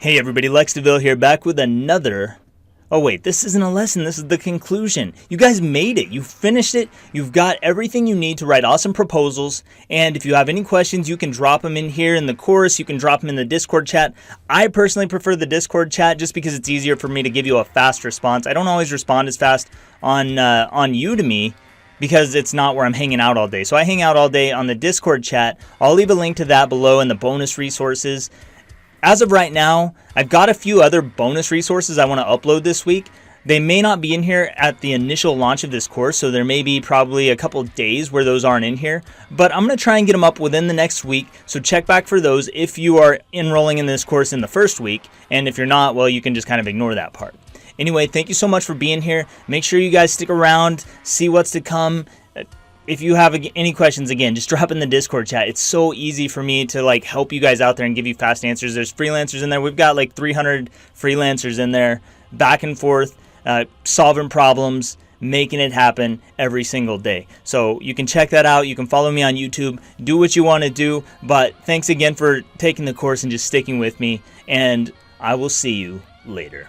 Hey everybody, Lex DeVille here, back with another... Oh wait, this isn't a lesson, this is the conclusion. You guys made it, you finished it, you've got everything you need to write awesome proposals, and if you have any questions, you can drop them in here in the course, you can drop them in the Discord chat. I personally prefer the Discord chat just because it's easier for me to give you a fast response. I don't always respond as fast on Udemy, because it's not where I'm hanging out all day. So I hang out all day on the Discord chat. I'll leave a link to that below in the bonus resources. As of right now, I've got a few other bonus resources I want to upload this week. They may not be in here at the initial launch of this course, so there may be probably a couple days where those aren't in here. But I'm going to try and get them up within the next week, so check back for those if you are enrolling in this course in the first week. And if you're not, well, you can just kind of ignore that part. Anyway, thank you so much for being here. Make sure you guys stick around, see what's to come. If you have any questions, again, just drop in the Discord chat. It's so easy for me to help you guys out there and give you fast answers. There's freelancers in there. We've got 300 freelancers in there, back and forth, solving problems, making it happen every single day. So you can check that out. You can follow me on YouTube. Do what you want to do. But thanks again for taking the course and just sticking with me. And I will see you later.